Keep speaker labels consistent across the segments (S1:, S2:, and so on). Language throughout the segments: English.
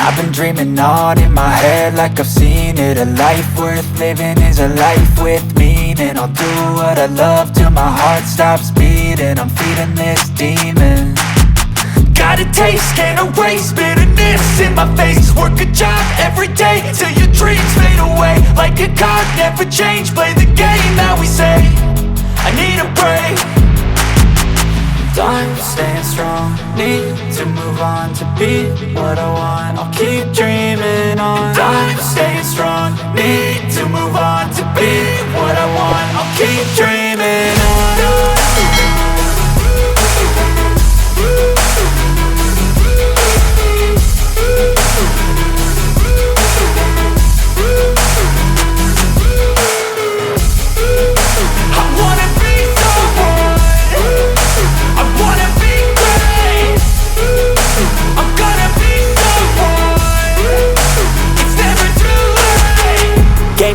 S1: I've been dreaming on in my head like I've seen it. A life worth living is a life with meaning. I'll do what I love till my heart stops beating. I'm feeding this demon. Got a taste, can't erase bitterness in my face. Work a job every day till your dreams fade away. Like a card, never change, play the game that we say. I need a break. I'm staying strong, need to move on to be what I want. I'll keep dreaming on. I'm staying strong, need to move on to be what I want. I'll keep dreaming on.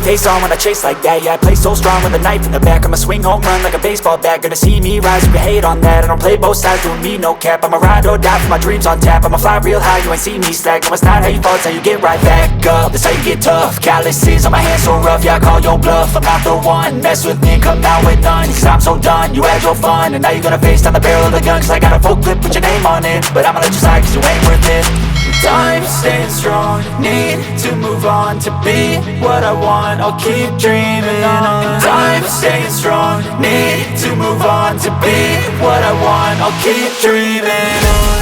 S1: Face on when I chase like that. Yeah, I play so strong with a knife in the back. I'ma swing home run like a baseball bat. Gonna see me rise, you can hate on that. I don't play both sides, doing me no cap. I'ma ride or die for my dreams on tap. I'ma fly real high, you ain't see me slack. No, it's not how you fall, it's how you get right back up. That's how you get tough. Calluses on my hands so rough, yeah, I call your bluff. I'm not the one, mess with me, come down with none. Cause I'm so done, you had your fun. And now you're gonna face down the barrel of the gun. Cause I got a full clip, put your name on it. But I'ma let you slide cause you ain't worth it. I'm staying strong, need to move on to be what I want. I'll keep dreaming on. I'm staying strong, need to move on to be what I want. I'll keep dreaming on.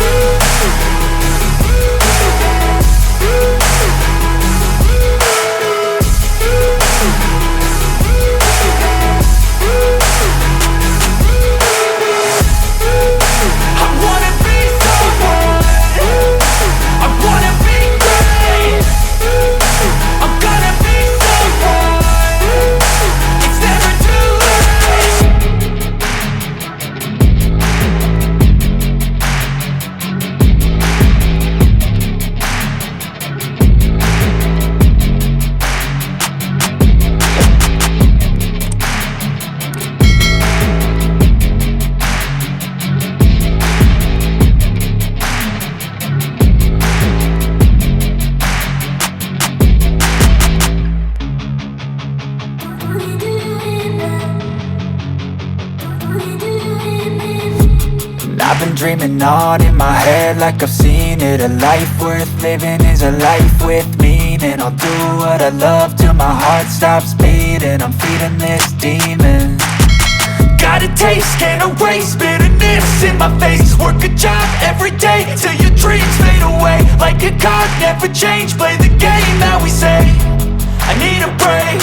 S1: I've been dreaming on in my head like I've seen it. A life worth living is a life with meaning. I'll do what I love till my heart stops beating. I'm feeding this demon. Got a taste, can't erase bitterness in my face. Work a job every day till your dreams fade away. Like a card, never change, play the game that we say. I need a break.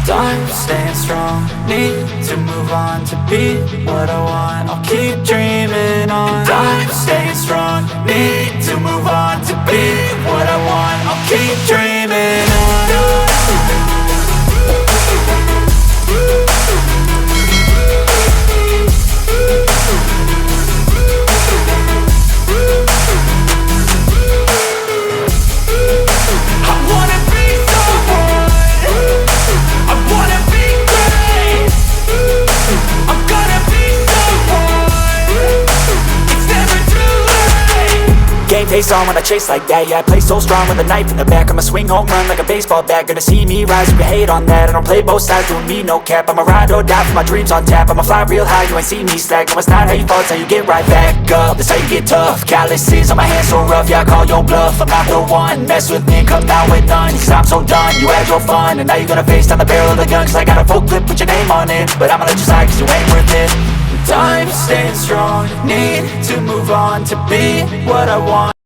S1: I'm staying strong, need to move on to be what I want. I'll keep dreaming on. I'm staying strong, need to move on to be what I want. I'll keep dreaming on. Face on when I chase like that. Yeah, I play so strong with a knife in the back. I'ma swing home run like a baseball bat. Gonna see me rise, you can hate on that. I don't play both sides, doing me no cap. I'ma ride or die for my dreams on tap. I'ma fly real high, you ain't see me slack. No, it's not how you fall, it's how you get right back up. That's how you get tough. Calluses on my hands so rough, yeah, I call your bluff. I'm not the one, mess with me, come down with none. Cause I'm so done, you had your fun. And now you're gonna face down the barrel of the gun. Cause I got a full clip, put your name on it. But I'ma let you slide cause you ain't worth it. I'm staying strong, need to move on to be what I want.